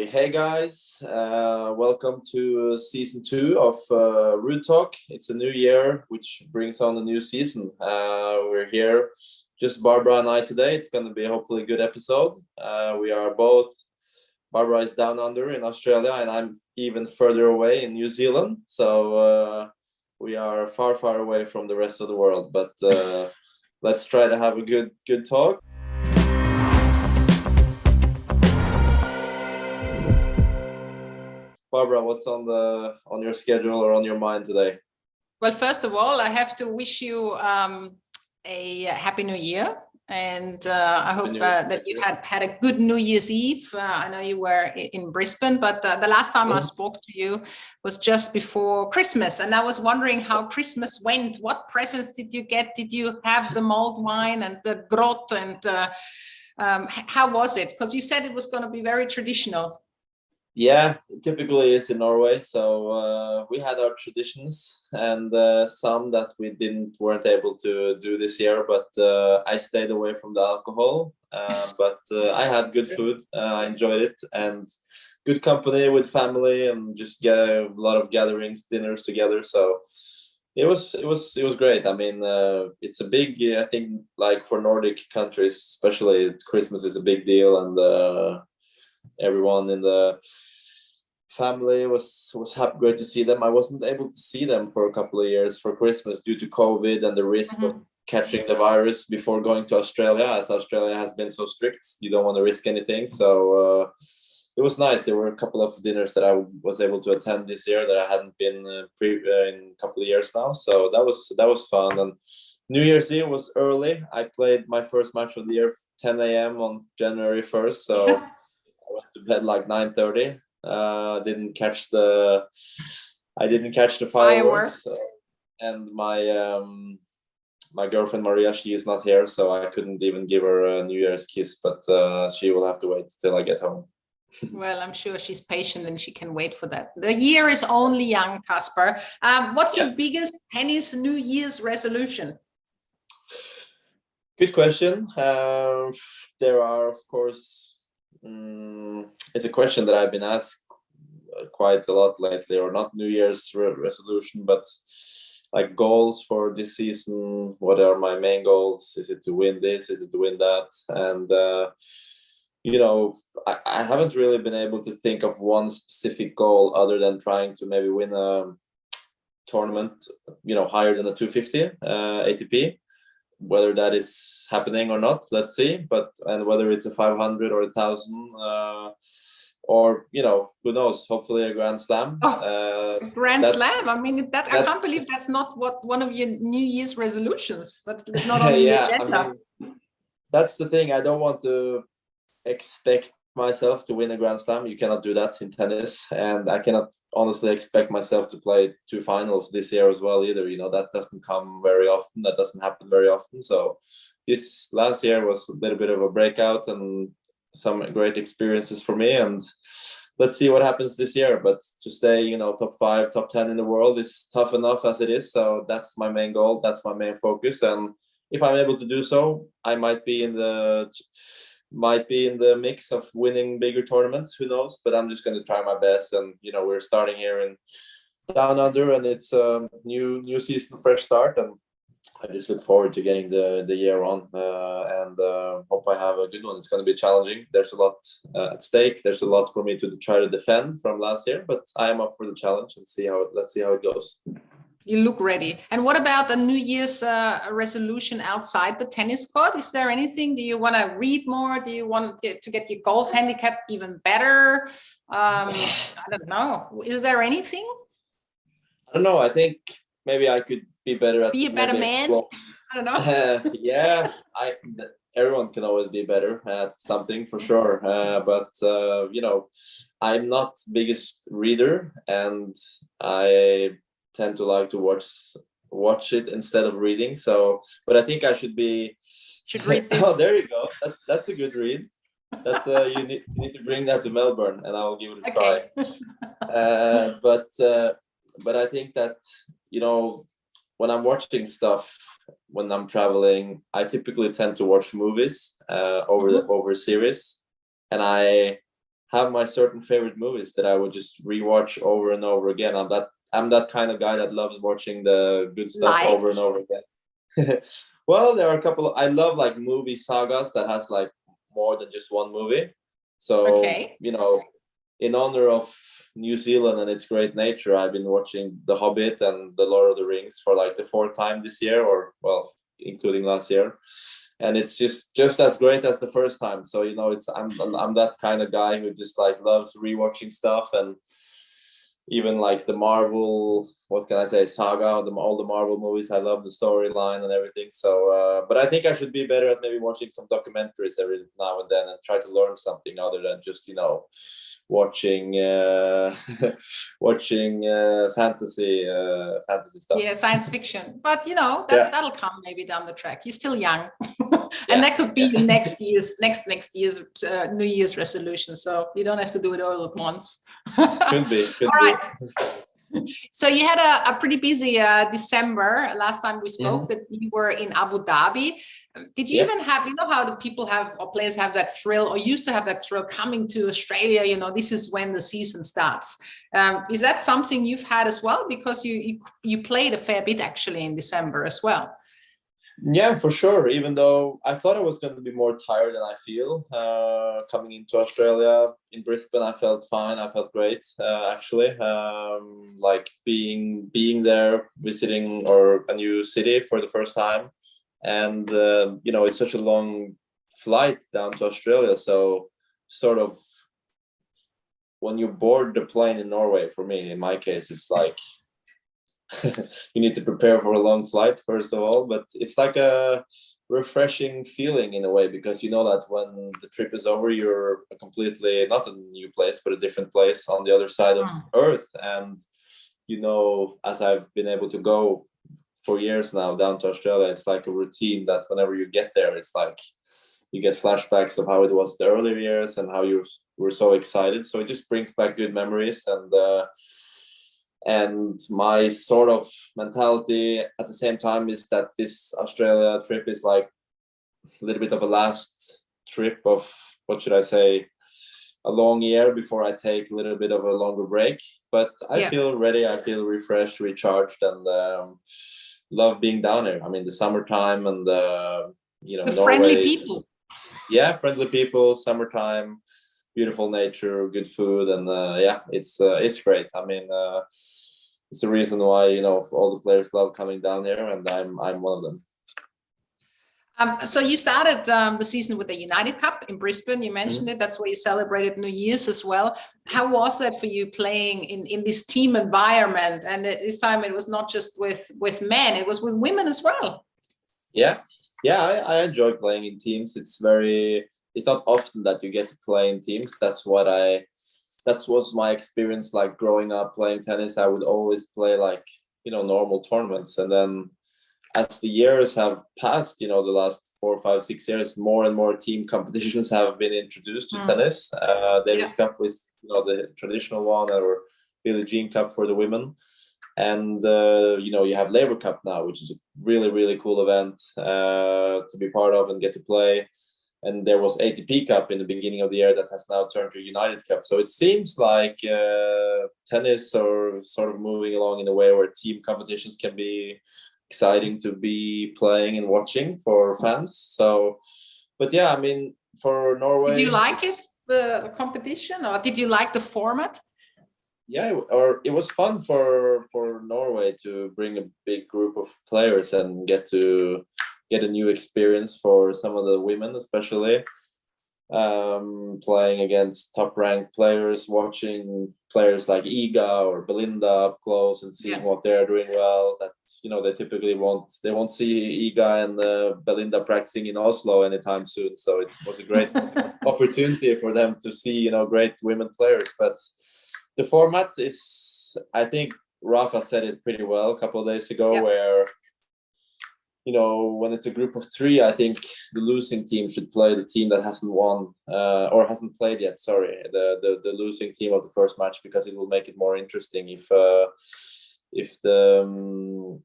Hey guys, welcome to season 2 of Ruud Talk. It's a new year, which brings on a new season. We're here, just Barbara and I today. It's going to be hopefully a good episode. We are both, Barbara is down under in Australia, and I'm even further away in New Zealand. So we are far, far away from the rest of the world. But let's try to have a good talk. Barbara, what's on your schedule or on your mind today? Well, first of all, I have to wish you a happy new year, and I hope that you had a good New Year's Eve. I know you were in Brisbane, but the last time I spoke to you was just before Christmas, and I was wondering how Christmas went. What presents did you get? Did you have the mulled wine and the grot, and how was it? Because you said it was going to be very traditional. Yeah, it typically is in Norway. So we had our traditions, and some that we weren't able to do this year. But I stayed away from the alcohol. But I had good food. I enjoyed it, and good company with family, and just get a lot of gatherings, dinners together. So it was great. I mean, it's a big. I think, like for Nordic countries, especially, Christmas is a big deal, and everyone in the family was happy, great to see them. I wasn't able to see them for a couple of years for Christmas due to COVID and the risk of catching the virus before going to Australia, as Australia has been so strict. You don't want to risk anything. So it was nice. There were a couple of dinners that I was able to attend this year that I hadn't been in a couple of years now. So that was fun. And New Year's Eve was early. I played my first match of the year 10 a.m. on January 1st. So I went to bed like 9:30. I didn't catch the fireworks. And my girlfriend Maria, she is not here, so I couldn't even give her a New Year's kiss. But she will have to wait till I get home. Well, I'm sure she's patient and she can wait for that. The year is only young, Casper. What's your biggest tennis New Year's resolution? Good question. There are, of course. It's a question that I've been asked quite a lot lately, or not New Year's resolution, but like goals for this season. What are my main goals? Is it to win this? Is it to win that? And I haven't really been able to think of one specific goal other than trying to maybe win a tournament, higher than a 250 ATP. Whether that is happening or not, let's see. And whether it's a 500 or 1,000, or who knows? Hopefully a Grand Slam. Grand Slam. I mean, I can't believe that's not one of your New Year's resolutions. That's not on the agenda. I mean, that's the thing. I don't want to expect myself to win a Grand Slam. You cannot do that in tennis, and I cannot honestly expect myself to play 2 finals this year as well either. That doesn't come very often. That doesn't happen very often. So this last year was a little bit of a breakout and some great experiences for me, and let's see what happens this year. But to stay top 5, top 10 in the world is tough enough as it is. So that's my main goal. That's my main focus. And if I'm able to do so, I might be in the mix of winning bigger tournaments. Who knows? But I'm just going to try my best. And we're starting here in Down Under, and it's a new season, fresh start, and I just look forward to getting the year on, and hope I have a good one. It's going to be challenging. There's a lot at stake. There's a lot for me to try to defend from last year, but I am up for the challenge, and let's see how it goes. You look ready. And what about the New Year's resolution outside the tennis court? Is there anything? Do you want to read more? Do you want to get your golf handicap even better? I don't know. Is there anything? I don't know. I think maybe I could be better at. Be a better man. I don't know. Yeah, everyone can always be better at something for sure. But I'm not the biggest reader, and I tend to like to watch it instead of reading. So, but I think I should read this. Oh, there you go. That's a good read. That's you need to bring that to Melbourne, and I will give it a try. But I think that when I'm watching stuff, when I'm traveling, I typically tend to watch movies over series, and I have my certain favorite movies that I would just rewatch over and over again. I'm that kind of guy that loves watching the good stuff over and over again. Well, there are a couple I love like movie sagas that has like more than just one movie. So, you know, in honor of New Zealand and its great nature, I've been watching The Hobbit and The Lord of the Rings for like the 4th time this year, or well, including last year. And it's just as great as the first time. So, you know, I'm that kind of guy who just like loves rewatching stuff, and even like the Marvel, what can I say, saga, all the Marvel movies. I love the storyline and everything. So, but I think I should be better at maybe watching some documentaries every now and then and try to learn something other than just, you know, watching fantasy stuff. Yeah, science fiction. But you know, that'll come maybe down the track. You're still young. And that could be next year's New Year's resolution. So you don't have to do it all at once. Could be. All right. So you had a pretty busy December. Last time we spoke, that you were in Abu Dhabi. Did you even have, you know, how the people have, or players have that thrill, or used to have that thrill coming to Australia? You know, this is when the season starts. Is that something you've had as well? Because you played a fair bit actually in December as well. Yeah, for sure. Even though I thought I was going to be more tired than I feel coming into Australia. In Brisbane, I felt fine. I felt great, actually. Like being there, visiting or a new city for the first time, and you know, it's such a long flight down to Australia. So, sort of, when you board the plane in Norway, for me, in my case, it's like. You need to prepare for a long flight first of all, but it's like a refreshing feeling in a way, because you know that when the trip is over, you're completely not a new place but a different place on the other side of Earth. And you know, as I've been able to go for years now down to Australia, it's like a routine that whenever you get there, it's like you get flashbacks of how it was the earlier years and how you were so excited. So it just brings back good memories. And my sort of mentality at the same time is that this Australia trip is like a little bit of a last trip of, what should I say, a long year before I take a little bit of a longer break. But I feel ready, I feel refreshed, recharged, and love being down here. I mean, the summertime and, you know, the friendly people. Yeah, friendly people, summertime, beautiful nature, good food, and it's great. I mean, it's the reason why, you know, all the players love coming down here, and I'm one of them. So you started the season with the United Cup in Brisbane. You mentioned it. That's where you celebrated New Year's as well. How was that for you playing in this team environment? And this time it was not just with men; it was with women as well. Yeah, I enjoy playing in teams. It's not often that you get to play in teams. That was my experience. Like growing up playing tennis, I would always play like, you know, normal tournaments, and then as the years have passed, you know, the last 4, 5, 6 years, more and more team competitions have been introduced to tennis. Davis Cup was, you know, the traditional one, or Billie Jean Cup for the women. And, you know, you have Labour Cup now, which is a really, really cool event to be part of and get to play. And there was ATP Cup in the beginning of the year that has now turned to United Cup. So it seems like tennis are sort of moving along in a way where team competitions can be exciting to be playing and watching for fans. So, but yeah, I mean, for Norway, did you like it, the competition, or did you like the format? Yeah, or it was fun for Norway to bring a big group of players and get a new experience for some of the women, especially playing against top-ranked players, watching players like Iga or Belinda up close and seeing what they're doing well. That, you know, they typically won't see Iga and Belinda practicing in Oslo anytime soon. So it was a great opportunity for them to see, you know, great women players. But the format is, I think Rafa said it pretty well a couple of days ago, where, you know, when it's a group of 3, I think the losing team should play the team that hasn't won or hasn't played yet. Sorry, the losing team of the first match, because it will make it more interesting if the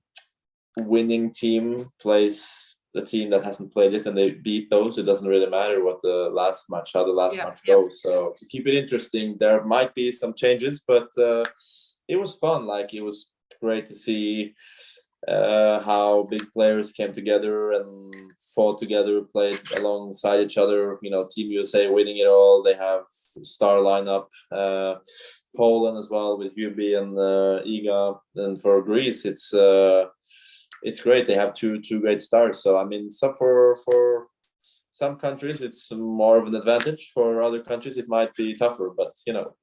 winning team plays the team that hasn't played it and they beat those, it doesn't really matter what how the last match goes. So to keep it interesting, there might be some changes, but it was fun. Like, it was great to see how big players came together and fought together, played alongside each other. Team USA winning it all. They have star lineup. Poland as well with Hubie and Iga, and for Greece, it's great. They have two great stars. So I mean, for some countries it's more of an advantage. For other countries, it might be tougher. But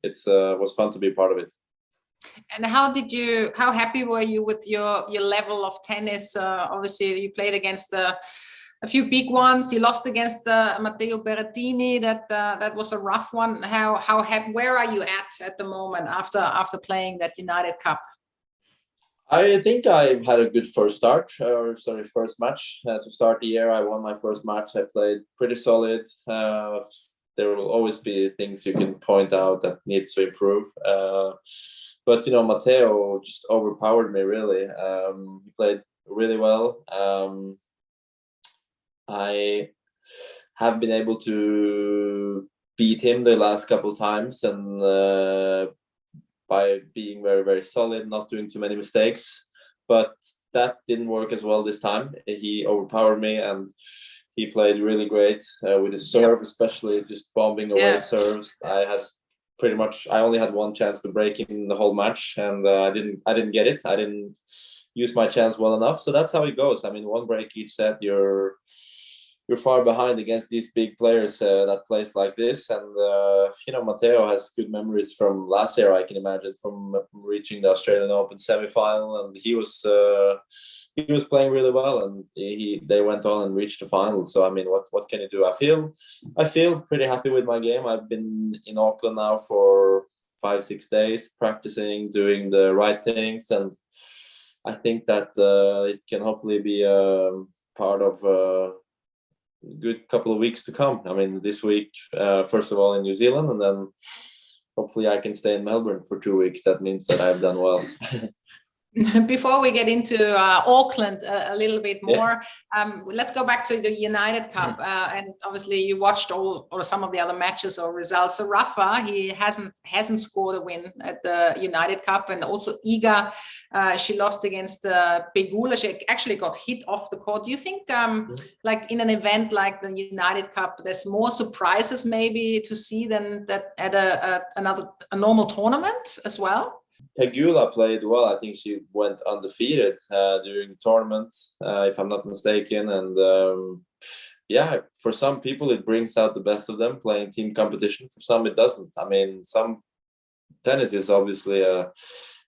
it's was fun to be part of it. And how happy were you with your level of tennis? Obviously, you played against a few big ones. You lost against Matteo Berrettini. That was a rough one. How happy? Where are you at the moment after playing that United Cup? I think I had a good first match to start the year. I won my first match. I played pretty solid. There will always be things you can point out that needs to improve. But Matteo just overpowered me really. He played really well. I have been able to beat him the last couple of times, and by being very, very solid, not doing too many mistakes. But that didn't work as well this time. He overpowered me, and he played really great with his serve, especially just bombing away serves. I only had one chance to break in the whole match, and I didn't get it. I didn't use my chance well enough. So that's how it goes. I mean, one break each set, you're far behind against these big players that plays like this. And Matteo has good memories from last year, I can imagine, from reaching the Australian Open semi-final, and he was playing really well, and they went on and reached the final. So I mean, what can you do? I feel pretty happy with my game. I've been in Auckland now for 5-6 days, practicing, doing the right things, and I think that it can hopefully be part of good couple of weeks to come. I mean, this week, first of all in New Zealand, and then hopefully I can stay in Melbourne for 2 weeks. That means that I've done well. Before we get into Auckland a little bit more, let's go back to the United Cup. And obviously you watched all or some of the other matches or results. So Rafa, he hasn't scored a win at the United Cup, and also Iga, she lost against Pegula. She actually got hit off the court. Do you think like in an event like the United Cup, there's more surprises maybe to see than that at a normal tournament as well? Pegula played well. I think she went undefeated during the tournament, if I'm not mistaken. And for some people, it brings out the best of them playing team competition. For some, it doesn't. I mean, some tennis is obviously a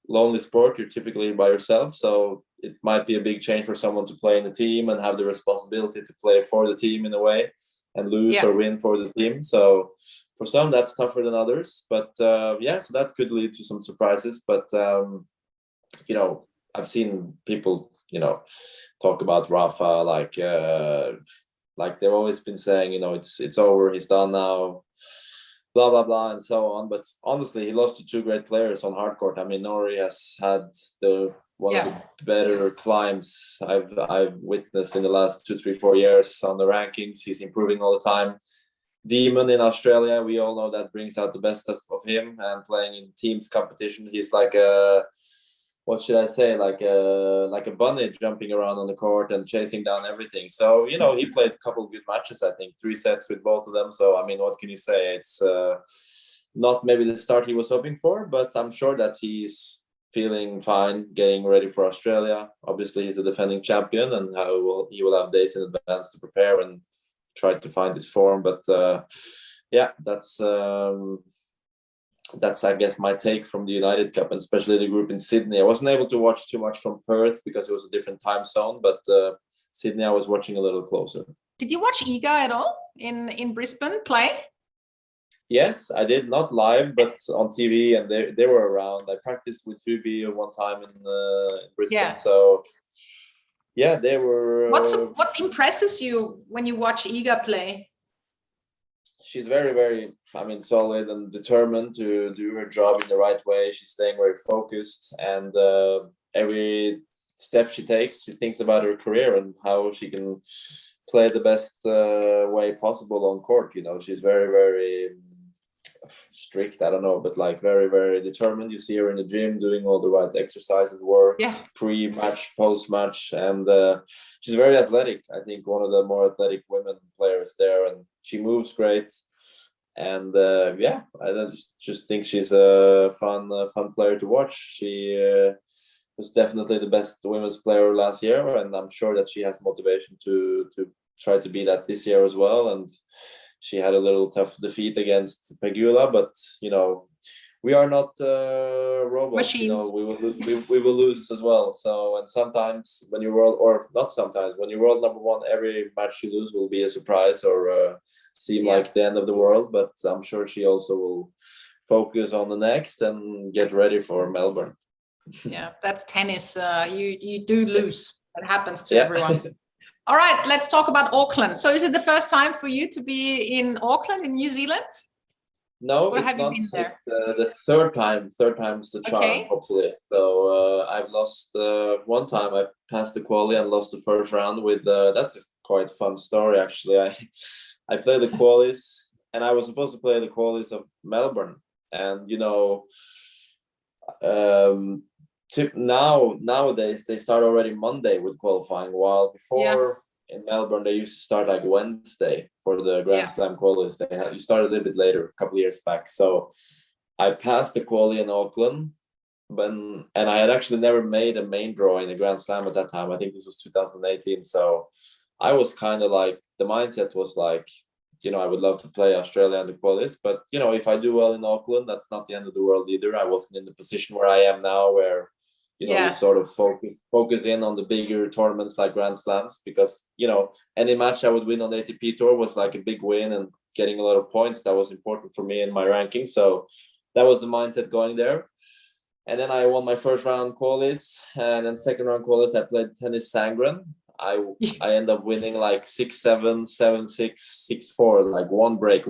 lonely sport. You're typically by yourself. So it might be a big change for someone to play in a team and have the responsibility to play for the team in a way and lose or win for the team. So for some, that's tougher than others. But so that could lead to some surprises. But, I've seen people, talk about Rafa like they've always been saying, it's over, he's done now, blah, blah, blah, and so on. But honestly, he lost to two great players on hard court. I mean, Nori has had one of the better climbs I've witnessed in the last 2, 3, 4 years on the rankings. He's improving all the time. Demon in Australia, we all know that brings out the best of him, and playing in teams competition, he's like what should I say, like a bunny jumping around on the court and chasing down everything. So he played a couple of good matches, I think 3 sets with both of them. So I mean, what can you say? It's not maybe the start he was hoping for, but I'm sure that he's feeling fine, getting ready for Australia. Obviously, he's a defending champion, and he will have days in advance to prepare and try to find his form. But that's I guess my take from the United Cup, and especially the group in Sydney. I wasn't able to watch too much from Perth because it was a different time zone, but Sydney I was watching a little closer. Did you watch Iga at all in Brisbane play? Yes, I did, not live, but on TV, and they were around. I practiced with Hubie one time in Brisbane, so yeah, they were. What impresses you when you watch Iga play? She's very, very, solid and determined to do her job in the right way. She's staying very focused, and every step she takes. She thinks about her career and how she can play the best way possible on court. You know, she's very, very strict, I don't know, but like very, very determined. You see her in the gym doing all the right exercises, work, pre-match, post-match, and she's very athletic. I think one of the more athletic women players there, and she moves great. And I just think she's a fun player to watch. She was definitely the best women's player last year, and I'm sure that she has motivation to try to be that this year as well. And she had a little tough defeat against Pegula, but you know, we are not robots. Machines. You know, we will lose as well. So, and sometimes when you're world, or not sometimes, when you're world number one, every match you lose will be a surprise or seem like the end of the world. But I'm sure she also will focus on the next and get ready for Melbourne. Yeah, that's tennis. You do lose. That happens to everyone. All right, let's talk about Auckland. So is it the first time for you to be in Auckland in New Zealand? No, or it's have not. You been there? It's the third time. Third time's the charm, hopefully. So I've lost one time. I passed the quali and lost the first round with. That's a quite fun story, actually. I played the qualis, and I was supposed to play the qualis of Melbourne, and you know, nowadays they start already Monday with qualifying, while before in Melbourne they used to start like Wednesday for the Grand Slam qualis. You started a little bit later, a couple of years back. So I passed the quali in Auckland, and I had actually never made a main draw in the Grand Slam at that time. I think this was 2018. So I was kind of like, the mindset was like, you know, I would love to play Australia and the qualis, but you know, if I do well in Auckland, that's not the end of the world either. I wasn't in the position where I am now, where you know, we sort of focus in on the bigger tournaments like Grand Slams, because, you know, any match I would win on the ATP Tour was like a big win, and getting a lot of points, that was important for me in my ranking. So that was the mindset going there. And then I won my first round qualis, and then second round qualis, I played Tennis Sangren. I ended up winning like 6-7, 7-6, 6-4, like one break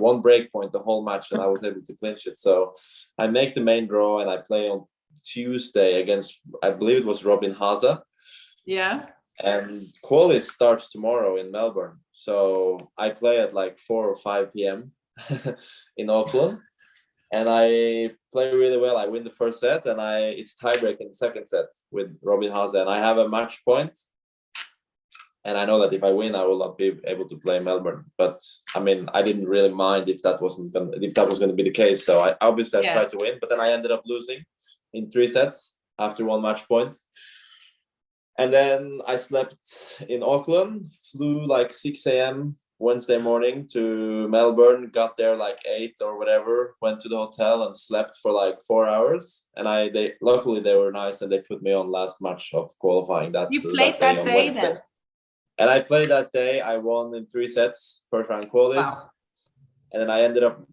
point the whole match, and I was able to clinch it. So I make the main draw, and I play on Tuesday against, I believe it was Robin Haase. Yeah. And qualis starts tomorrow in Melbourne. So I play at like 4 or 5 p.m. in Auckland. And I play really well. I win the first set, and it's tiebreak in the second set with Robin Haase. And I have a match point. And I know that if I win, I will not be able to play Melbourne. But I mean, I didn't really mind if that was going to be the case. So I tried to win, but then I ended up losing in 3 sets after one match point. And then I slept in Auckland, flew like 6 a.m. Wednesday morning to Melbourne, got there like 8 or whatever, went to the hotel and slept for like 4 hours. And luckily they were nice, and they put me on last match of qualifying. You played that day then? And I played that day. I won in 3 sets, first round qualis. Wow. And then I ended up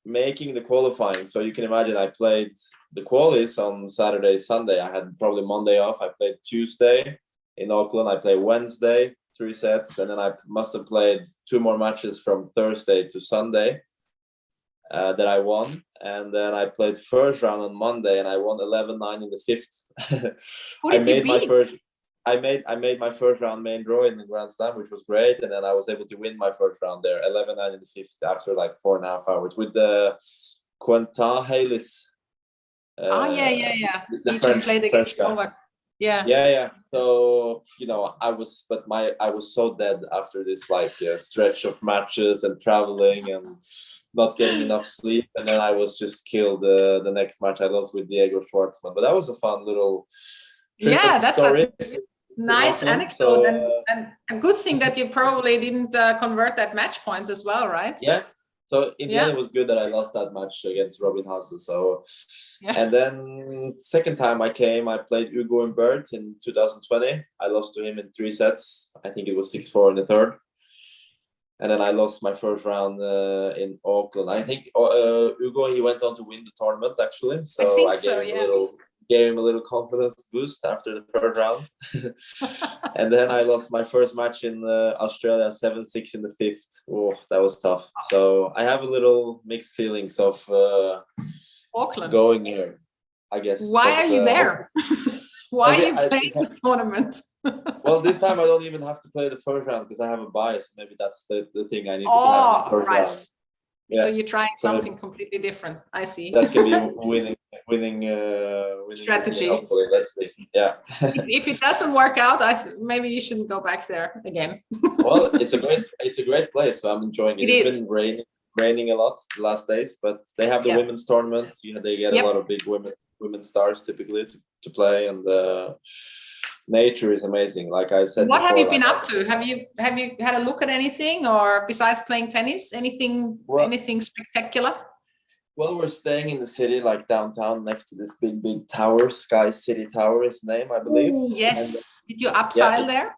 making the qualifying. So you can imagine, I played the qualis on Saturday, Sunday. I had probably Monday off. I played Tuesday in Auckland. I played Wednesday, 3 sets. And then I must have played 2 more matches from Thursday to Sunday that I won. And then I played first round on Monday, and I won 11-9 in the 5th. I made my first round main draw in the Grand Slam, which was great, and then I was able to win my first round there, 11-9 in the 5th, after like 4.5 hours with the Quentin Haylis. The French guy. Yeah. So you know, I was so dead after this like stretch of matches and traveling and not getting enough sleep, and then I was just killed the next match I lost with Diego Schwartzman. But that was a fun little trip. That's story. Nice anecdote, and a good thing that you probably didn't convert that match point as well, right? Yeah. So in the end, it was good that I lost that match against Robin Haase. So, and then second time I came, I played Hugo Humbert in 2020. I lost to him in 3 sets. I think it was 6-4 in the third. And then I lost my first round in Auckland. I think Hugo, he went on to win the tournament actually. So I gave him a little confidence boost after the third round. And then I lost my first match in Australia, 7-6 in the 5th. Oh, that was tough. So I have a little mixed feelings of Auckland going here, I guess. Why are you there? Why are you playing this tournament? Well, this time I don't even have to play the first round because I have a bias. Maybe that's the thing I need to pass the first round. Yeah. So you're trying something completely different. I see. That can be winning strategy. Hopefully, let's see. Yeah. if it doesn't work out, maybe you shouldn't go back there again. Well, it's a great place. So I'm enjoying it. It's been raining a lot the last days, but they have the women's tournament. They get a lot of big women stars typically to play, and nature is amazing. Like I said, what have you been up to? Have you had a look at anything, or besides playing tennis, anything spectacular? Well, we're staying in the city, like downtown, next to this big tower. Sky City Tower is the name, I believe. Ooh, yes. And, did you upside there?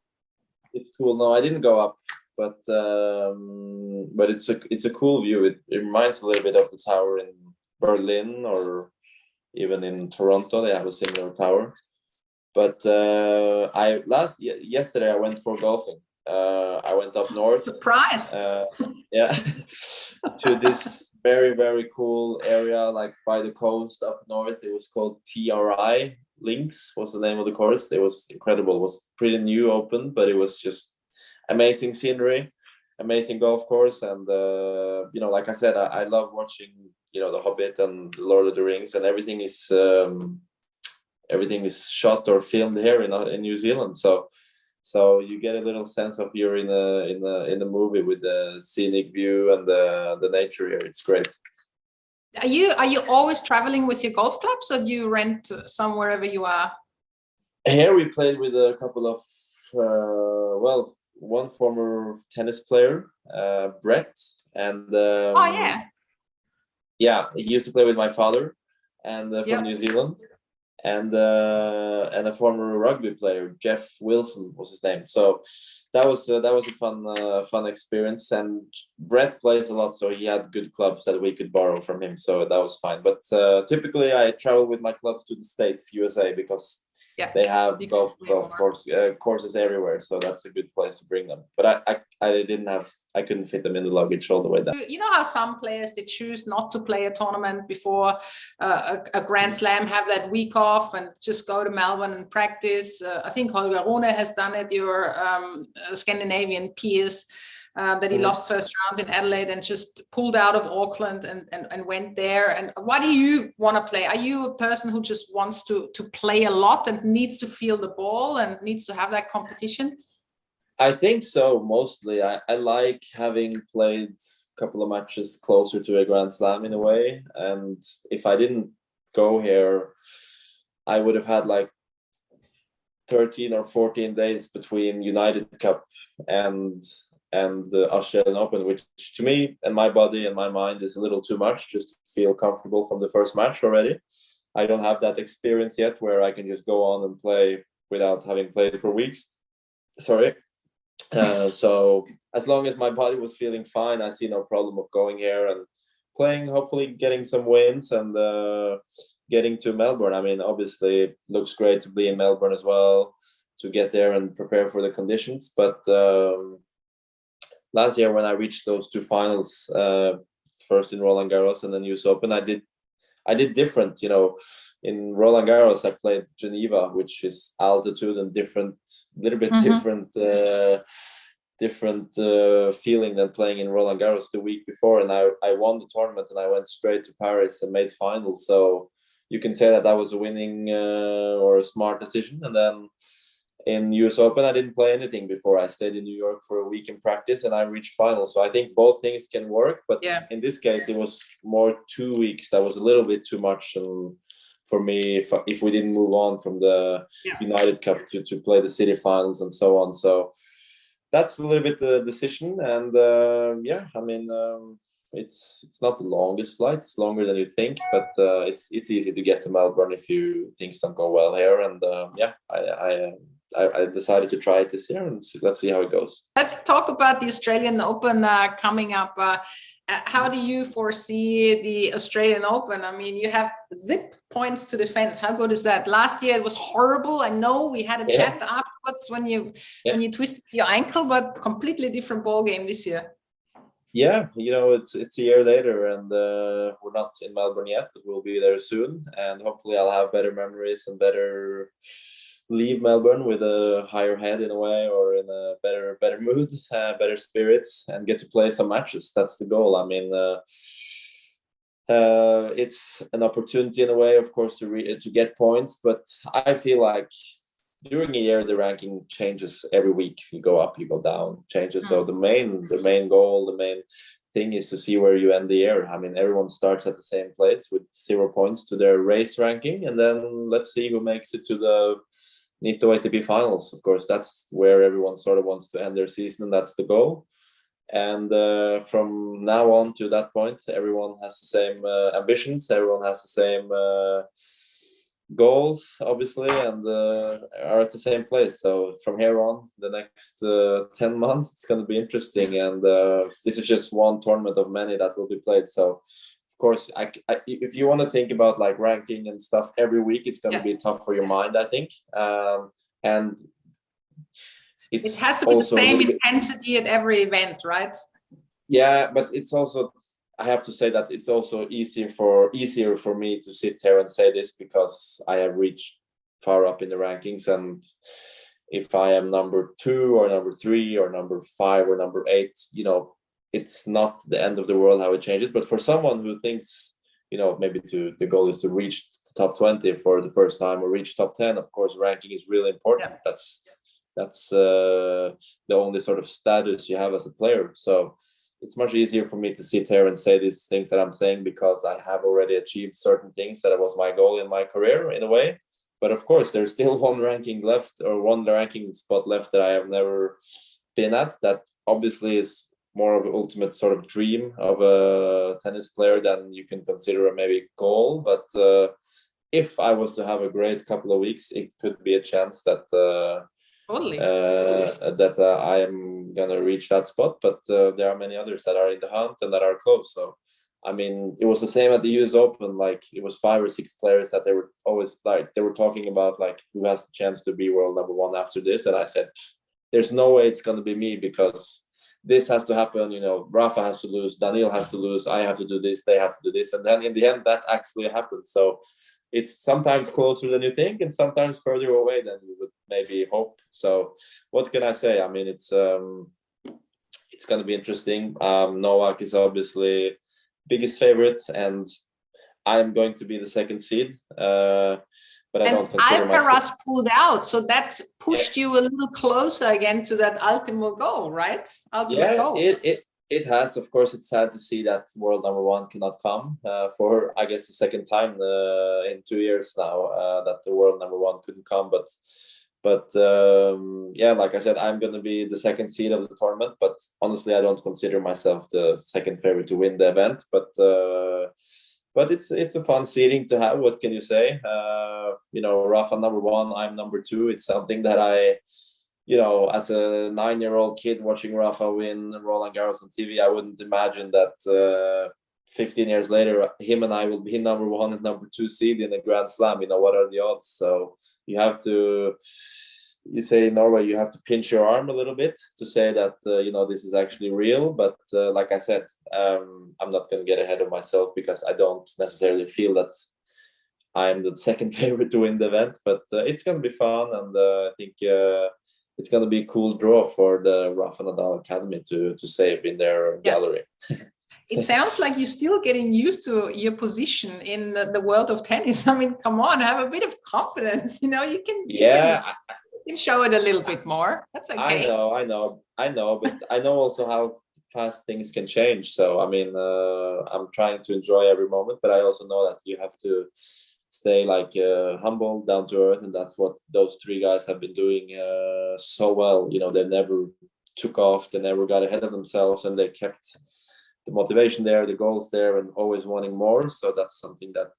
It's cool. No, I didn't go up, but it's a cool view. It reminds a little bit of the tower in Berlin or even in Toronto. They have a similar tower. But yesterday I went for golfing. I went up north. Surprise! To this very cool area, like by the coast up north. It was called TRI Links was the name of the course. It was incredible. It was pretty new, open, but it was just amazing scenery, amazing golf course, and like I said, I love watching The Hobbit and The Lord of the Rings, and everything is shot or filmed here in New Zealand. So you get a little sense of you're in a movie with the scenic view and the nature here. It's great. Are you always traveling with your golf clubs, or do you rent some wherever you are? Here we played with a couple of one former tennis player, Brett, and he used to play with my father, and from New Zealand. And a former rugby player, Jeff Wilson was his name. So that was a fun experience. And Brett plays a lot, so he had good clubs that we could borrow from him. So that was fine. But typically, I travel with my clubs to the States, USA, because they have golf courses everywhere. So that's a good place to bring them. But I couldn't fit them in the luggage all the way down. You know how some players, they choose not to play a tournament before a Grand Slam, have that week off and just go to Melbourne and practice. I think Holger Rune has done it, your Scandinavian peers, that he lost first round in Adelaide and just pulled out of Auckland and went there. And why do you want to play? Are you a person who just wants to play a lot and needs to feel the ball and needs to have that competition? I think so, mostly. I like having played a couple of matches closer to a Grand Slam in a way. And if I didn't go here, I would have had like 13 or 14 days between United Cup and the Australian Open, which to me and my body and my mind is a little too much just to feel comfortable from the first match already. I don't have that experience yet where I can just go on and play without having played for weeks. Sorry. So as long as my body was feeling fine, I see no problem of going here and playing, hopefully getting some wins and getting to Melbourne. I mean, obviously it looks great to be in Melbourne as well, to get there and prepare for the conditions. But last year when I reached those two finals, first in Roland Garros and then US Open, I did different. In Roland Garros, I played Geneva, which is altitude and different feeling than playing in Roland Garros the week before. And I won the tournament and I went straight to Paris and made finals. So you can say that was a winning or a smart decision. And then in US Open, I didn't play anything before. I stayed in New York for a week in practice and I reached finals. So I think both things can work. But in this case, it was more 2 weeks. That was a little bit too much for me if we didn't move on from the United Cup to play the city finals and so on. So that's a little bit the decision. And it's not the longest flight. It's longer than you think, but it's easy to get to Melbourne if things don't go well here. And I decided to try it this year, and let's see how it goes. Let's talk about the Australian Open coming up. How do you foresee the Australian Open? I mean, you have zip points to defend. How good is that? Last year it was horrible. I know we had a chat afterwards when you twisted your ankle, but completely different ball game this year. Yeah, it's a year later, and we're not in Melbourne yet, but we'll be there soon, and hopefully I'll have better memories and better leave Melbourne with a higher head in a way, or in a better mood, better spirits, and get to play some matches. That's the goal. I mean, it's an opportunity in a way, of course, to get points, but I feel like during a year the ranking changes every week. You go up, you go down, changes. So the main goal, the main thing is to see where you end the year. I mean, everyone starts at the same place with 0 points to their race ranking, and then let's see who makes it to the Nitto ATP Finals. Of course, that's where everyone sort of wants to end their season, and that's the goal. And from now on to that point, everyone has the same ambitions, everyone has the same goals, obviously, and are at the same place. So from here on, the next 10 months, it's going to be interesting. And this is just one tournament of many that will be played. So of course, if you want to think about like ranking and stuff every week, it's going to be tough for your mind, I think. And it has to be the same intensity at every event, right? Yeah, but it's also, I have to say that it's also easier for me to sit here and say this because I have reached far up in the rankings, and if I am number 2 or number 3 or number 5 or number 8, it's not the end of the world how it changes. But for someone who thinks, maybe the goal is to reach the top 20 for the first time or reach top 10, of course, ranking is really important. Yeah. That's the only sort of status you have as a player. So it's much easier for me to sit here and say these things that I'm saying because I have already achieved certain things that was my goal in my career in a way. But of course, there's still one ranking spot left that I have never been at. That obviously is more of an ultimate sort of dream of a tennis player than you can consider a maybe goal. But if I was to have a great couple of weeks, it could be a chance that I am gonna reach that spot. But there are many others that are in the hunt and that are close. So I mean, it was the same at the US Open. Like, it was 5 or 6 players that they were always like, they were talking about like who has the chance to be world number 1 after this. And I said, there's no way it's going to be me, because this has to happen. Rafa has to lose, Daniil has to lose, I have to do this, they have to do this. And then in the end, that actually happens. So it's sometimes closer than you think and sometimes further away than you would maybe hope. So what can I say? I mean, it's going to be interesting. Novak is obviously biggest favorite, and I'm going to be the second seed. But I don't consider myself. Alcaraz pulled out, so that pushed you a little closer again to that ultimate goal, right? Ultimate goal. It has. Of course, it's sad to see that world number 1 cannot come for, I guess, the second time in 2 years now that the world number 1 couldn't come. But yeah, like I said, I'm going to be the second seed of the tournament. But honestly, I don't consider myself the second favorite to win the event. But it's a fun seeding to have. What can you say? Rafa number 1, I'm number 2. It's something that I, as a 9-year-old kid watching Rafa win Roland Garros on TV, I wouldn't imagine that 15 years later, him and I will be number 1 and number 2 seed in a Grand Slam. What are the odds? So you have to, you say in Norway, you have to pinch your arm a little bit to say that, this is actually real. But like I said, I'm not going to get ahead of myself because I don't necessarily feel that I'm the second favorite to win the event. But it's going to be fun. And I think it's going to be a cool draw for the Rafa Nadal Academy to save in their gallery. It sounds like you're still getting used to your position in the world of tennis. I mean, come on, have a bit of confidence. You can show it a little bit more. That's okay. I know. But I know also how fast things can change. So, I mean, I'm trying to enjoy every moment, but I also know that you have to stay humble, down to earth. And that's what those 3 guys have been doing so well. They never took off. They never got ahead of themselves, and they kept the motivation there, the goals there, and always wanting more. So that's something that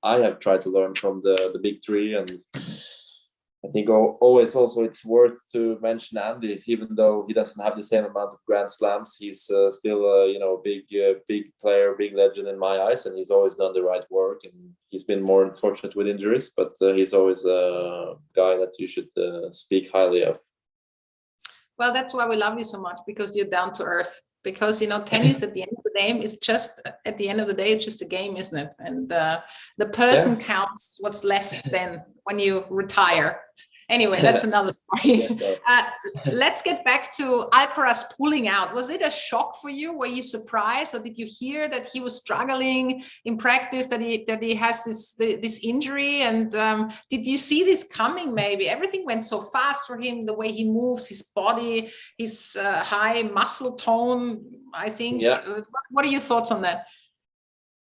I have tried to learn from the big 3. And I think always also it's worth to mention Andy, even though he doesn't have the same amount of Grand Slams, he's still a big player, big legend in my eyes, and he's always done the right work. And he's been more unfortunate with injuries, but he's always a guy that you should speak highly of. Well, that's why we love you so much, because you're down to earth. because tennis at the end of the game is just it's just a game, isn't it? And the person counts what's left then when you retire. Anyway, that's another story. Let's get back to Alcaraz pulling out. Was it a shock for you? Were you surprised, or did you hear that he was struggling in practice, that he has this injury? And did you see this coming? Maybe everything went so fast for him, the way he moves, his body, his high muscle tone. I think. Yeah. What are your thoughts on that?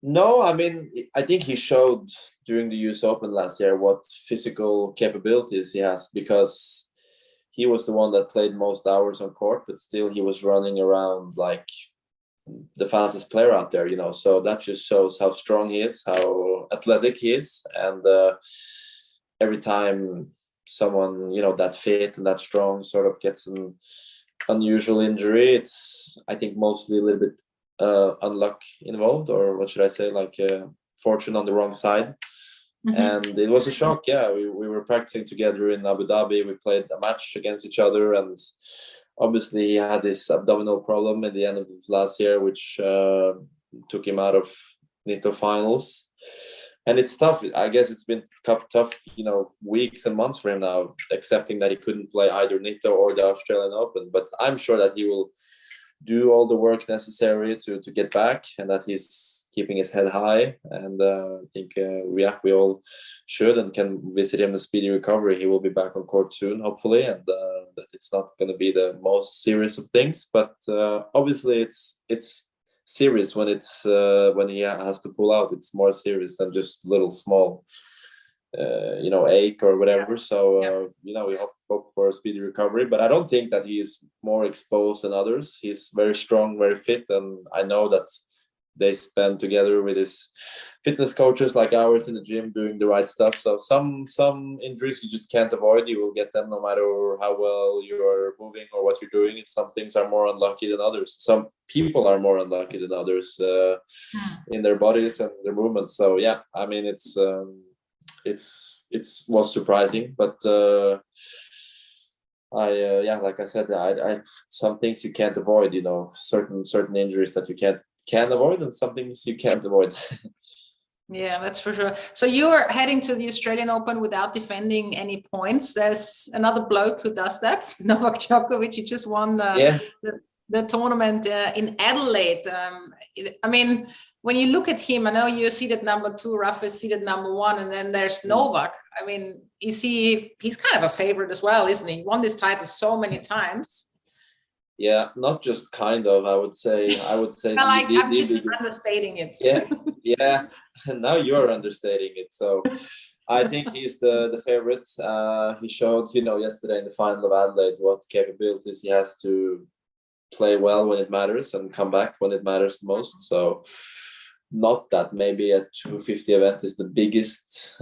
No, I mean, I think he showed during the US Open last year what physical capabilities he has, because he was the one that played most hours on court, but still he was running around like the fastest player out there, So that just shows how strong he is, how athletic he is. And every time someone, that fit and that strong sort of gets an unusual injury, it's, I think, mostly a little bit unluck involved, or what should I say, like fortune on the wrong side. And it was a shock. We were practicing together in Abu Dhabi. We played a match against each other, and obviously he had this abdominal problem at the end of last year, which took him out of WTA Finals. And it's tough. I guess it's been tough, weeks and months for him now, accepting that he couldn't play either WTA or the Australian Open. But I'm sure that he will do all the work necessary to get back, and that he's keeping his head high. And I think we all should and can visit him a speedy recovery. He will be back on court soon, hopefully, and that it's not going to be the most serious of things. But obviously, it's serious when it's when he has to pull out. It's more serious than just little small ache or whatever. So we hope for a speedy recovery, but I don't think that he's more exposed than others. He's very strong, very fit, and I know that they spend together with his fitness coaches like ours in the gym doing the right stuff. So some injuries you just can't avoid. You will get them no matter how well you're moving or what you're doing. Some things are more unlucky than others. Some people are more unlucky than others in their bodies and their movements. So yeah, I mean, it was surprising, but like I said, I some things you can't avoid, certain injuries that you can avoid, and some things you can't avoid. Yeah, that's for sure. So you're heading to the Australian Open without defending any points. There's another bloke who does that, Novak Djokovic. He just won the tournament in Adelaide. I mean, when you look at him, I know you're seeded number 2, Rafa is seeded number 1, and then there's Novak. I mean, he's kind of a favorite as well, isn't he? He won this title so many times. Yeah, not just kind of. I would say. I'm just understating it. Yeah. Now you're understating it. So, I think he's the favorite. He showed, yesterday in the final of Adelaide, what capabilities he has to play well when it matters and come back when it matters the most. So, not that maybe a 250 event is the biggest,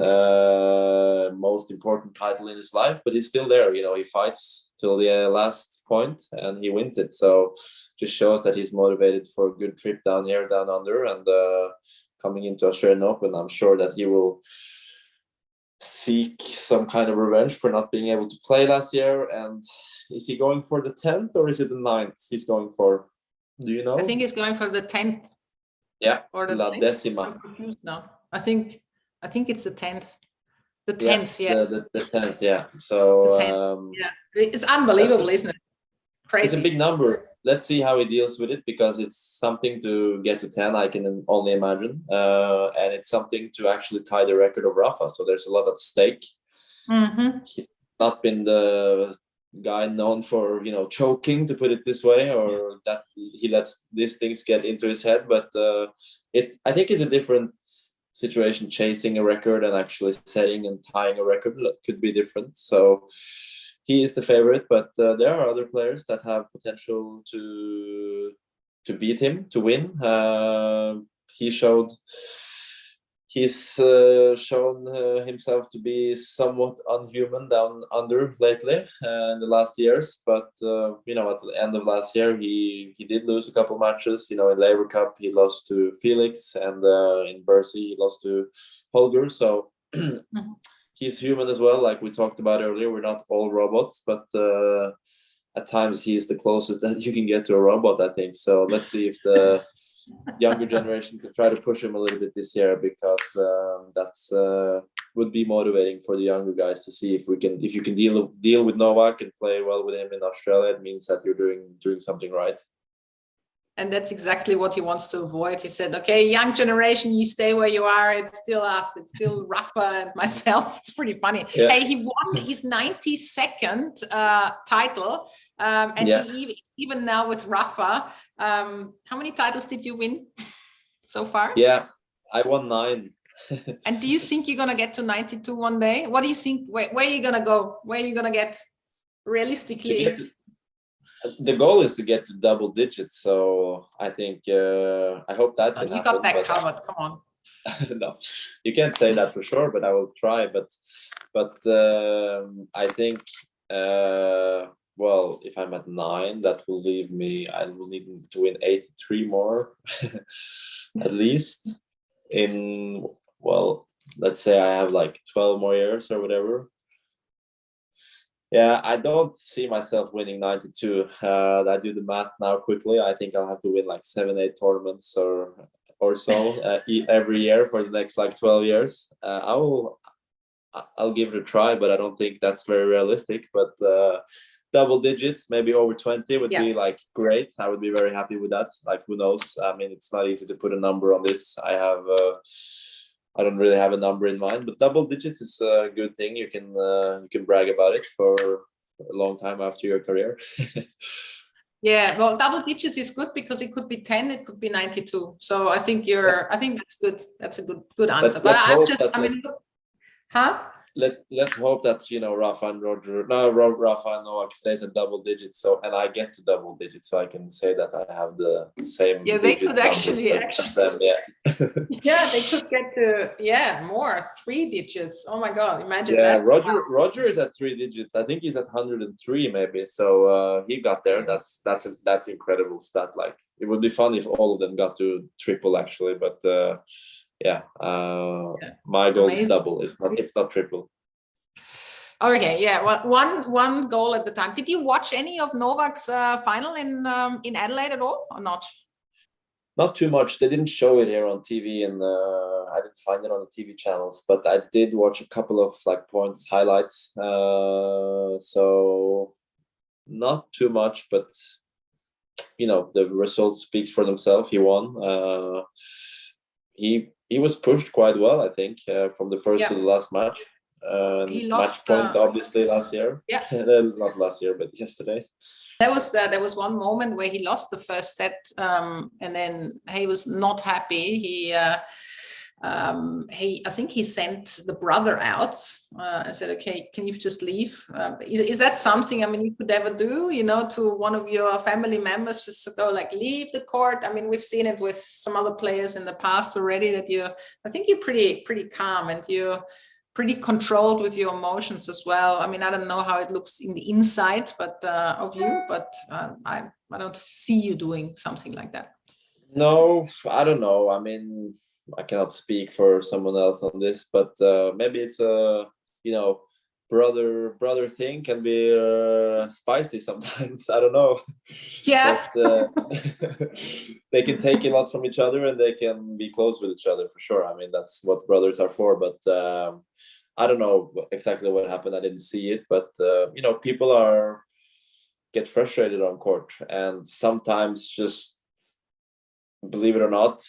most important title in his life, but he's still there. He fights till the last point and he wins it. So just shows that he's motivated for a good trip down here, down under, and coming into Australian Open. I'm sure that he will seek some kind of revenge for not being able to play last year. And is he going for the 10th or is it the 9th he's going for? Do you know? I think he's going for the 10th. Yeah, or the La 9th? Decima. I'm confused now. I think it's the 10th. The 10th, yes. The 10th, yeah. So it's unbelievable, isn't it? Crazy. It's a big number. Let's see how he deals with it, because it's something to get to 10, I can only imagine. And it's something to actually tie the record of Rafa. So there's a lot at stake. He's not been the guy known for, choking, to put it this way, or that he lets these things get into his head. But I think it's a different situation, chasing a record and actually setting and tying a record. That could be different. So he is the favorite, but there are other players that have potential to beat him, to win. He's shown himself to be somewhat unhuman down under lately in the last years. But at the end of last year, he did lose a couple matches. In Labour Cup, he lost to Felix, and in Bercy, he lost to Holger. So he's human as well, like we talked about earlier. We're not all robots, but at times he is the closest that you can get to a robot, I think. So let's see if the younger generation can try to push him a little bit this year, because that's would be motivating for the younger guys to see if you can deal with Novak and play well with him in Australia. It means that you're doing something right. And that's exactly what he wants to avoid. He said, okay, young generation, you stay where you are. It's still us. It's still Rafa and myself. It's pretty funny. Yeah. Hey, he won his 92nd title. And he, even now with Rafa, how many titles did you win so far? Yeah, I won 9. And do you think you're going to get to 92 one day? What do you think? Where are you going to go? Where are you going to get realistically? The goal is to get to double digits, so I think I hope that can happen. You got that covered. Come on. No, you can't say that for sure, but I will try. But I think well, if I'm at 9, that will leave me. I will need to win 83 more, at least. Well, let's say I have like 12 more years or whatever. Yeah, I don't see myself winning 92. I do the math now quickly. I think I'll have to win like 7-8 tournaments or so every year for the next like 12 years. I'll give it a try, but I don't think that's very realistic. But double digits, maybe over 20 would be like great. I would be very happy with that. Like, who knows? I mean, it's not easy to put a number on this. I don't really have a number in mind, but double digits is a good thing. You can brag about it for a long time after your career. Yeah, well, double digits is good because it could be 10, it could be 92. So I think I think that's good. That's a good answer. Let's hope that, you know, Rafa and Novak stays at double digits. So, and I get to double digits, so I can say that I have the same. Yeah, they could actually. Them, yeah. Yeah, they could get to more 3 digits. Oh my God, imagine that. Yeah, Roger is at 3 digits. I think he's at 103 maybe. So he got there. That's incredible stat. Like, it would be fun if all of them got to triple actually, but. My goal is double. It's not triple. Okay, yeah. Well, one goal at the time. Did you watch any of Novak's final in Adelaide at all, or not? Not too much. They didn't show it here on TV, and I didn't find it on the TV channels. But I did watch a couple of like points highlights. So not too much, but you know, the result speaks for themselves. He won. He was pushed quite well, I think, from the first to the last match. He lost match point, obviously, last year. Yeah, not last year, but yesterday. There was one moment where he lost the first set, and then he was not happy. I think he sent the brother out and said, "Okay, can you just leave?" Is that something, I mean, you could ever do, you know, to one of your family members, just to go like, leave the court? I mean, we've seen it with some other players in the past already, that I think you're pretty calm, and you're pretty controlled with your emotions as well. I mean, I don't know how it looks in the inside, but of you, but I don't see you doing something like that. No, I don't know. I mean, I cannot speak for someone else on this, but maybe it's a, you know, brother thing can be spicy sometimes. I don't know. Yeah. But, they can take a lot from each other, and they can be close with each other for sure. I mean, that's what brothers are for. But I don't know exactly what happened. I didn't see it, but you know, people get frustrated on court, and sometimes, just believe it or not,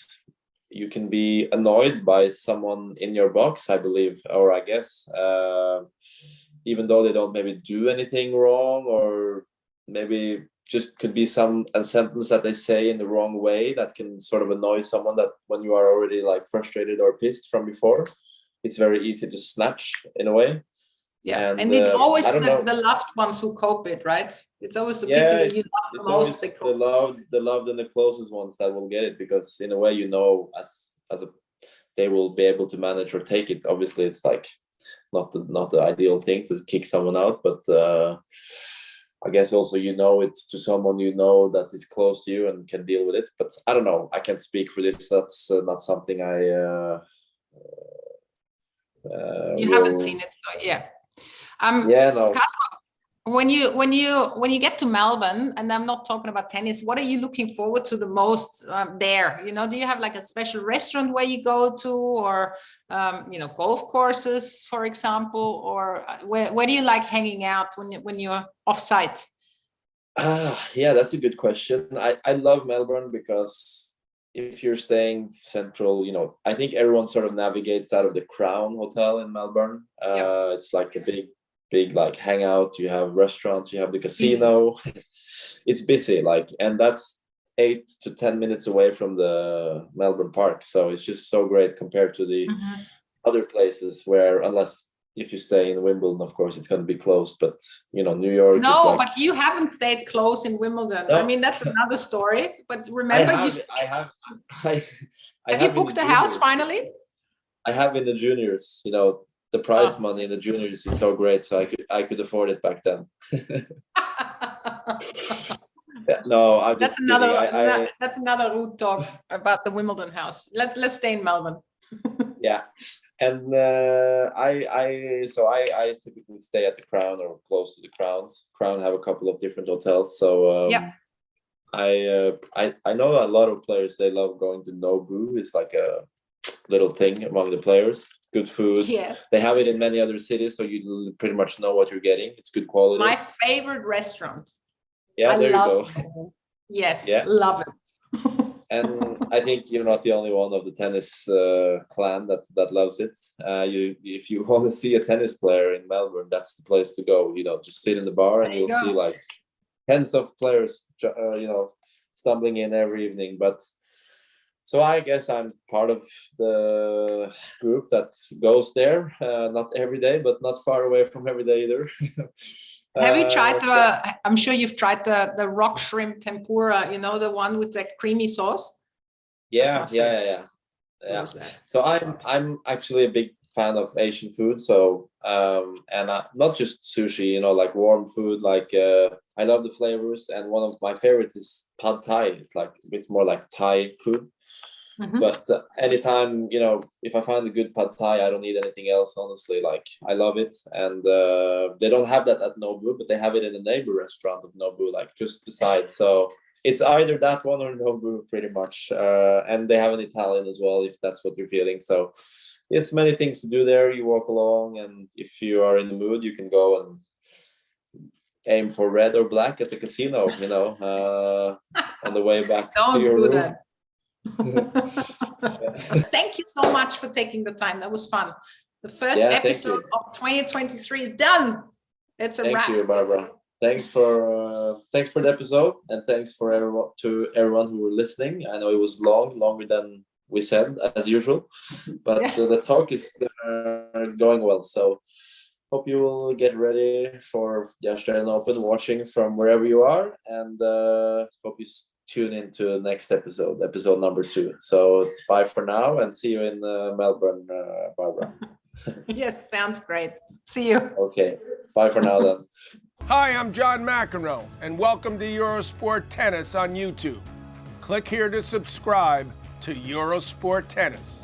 you can be annoyed by someone in your box, I believe, or I guess, even though they don't maybe do anything wrong, or maybe just could be a sentence that they say in the wrong way that can sort of annoy someone, that when you are already like frustrated or pissed from before, it's very easy to snatch in a way. Yeah, and it's always the loved ones who cope it, right? It's always the people that you love the most. It's always the loved and the closest ones that will get it, because in a way, you know, they will be able to manage or take it. Obviously, it's like not the ideal thing to kick someone out, but I guess also, you know, it's to someone you know that is close to you and can deal with it. But I don't know. I can't speak for this. That's not something I. You haven't seen it, so yeah. Yeah, no. When you get to Melbourne, and I'm not talking about tennis, what are you looking forward to the most there? Do you have like a special restaurant where you go to, or golf courses, for example, or where do you like hanging out when you're off site? Yeah, that's a good question. I love Melbourne because if you're staying central, I think everyone sort of navigates out of the Crown Hotel in Melbourne. It's like a big like hangout. You have restaurants, you have the casino. It's busy, and that's 8 to 10 minutes away from the Melbourne Park. So it's just so great compared to the other places where, unless if you stay in Wimbledon, of course, it's going to be closed. But New York. No, is but you haven't stayed close in Wimbledon. No. I mean, that's another story. But remember, have you booked a house finally? I have in the juniors. The prize money in the juniors is so great, so I could afford it back then. No, I'm just kidding. That's another Ruud talk about the Wimbledon house. Let's stay in Melbourne. Yeah, and I typically stay at the Crown or close to the Crown. Crown have a couple of different hotels, so I know a lot of players, they love going to Nobu. It's like a little thing among the players. Good food. Yeah. They have it in many other cities, so you pretty much know what you're getting. It's good quality. My favorite restaurant. Yeah, there you go. Yes, yeah. love it. And I think you're not the only one of the tennis clan that loves it. If you want to see a tennis player in Melbourne, that's the place to go. Just sit in the bar and you'll see like tens of players, stumbling in every evening. But so I guess I'm part of the group that goes there, not every day, but not far away from every day either. Have you tried I'm sure you've tried the rock shrimp tempura, the one with the creamy sauce? Yeah. So I'm actually a big fan of Asian food. So and not just sushi, like warm food. I love the flavors, and one of my favorites is pad thai. It's more like Thai food. But anytime, if I find a good pad thai, I don't need anything else, honestly. I love it. And they don't have that at Nobu, but they have it in a neighbor restaurant of Nobu, just beside. So it's either that one or Nobu, pretty much. And they have an Italian as well, if that's what you're feeling. So it's many things to do there. You walk along, and if you are in the mood, you can go and aim for red or black at the casino, on the way back to your room. That. Thank you so much for taking the time. That was fun. The first episode of 2023 is done. It's a wrap. Thank you, Barbara. Thanks for the episode, and thanks for everyone who were listening. I know it was longer than we said as usual, but the talk is going well. So hope you will get ready for the Australian Open, watching from wherever you are, and hope you tune into the next episode number 2. So bye for now, and see you in Melbourne, Barbara. Yes, sounds great. See you. Okay, bye for now then. Hi, I'm John McEnroe, and welcome to Eurosport Tennis on YouTube. Click here to subscribe to Eurosport Tennis.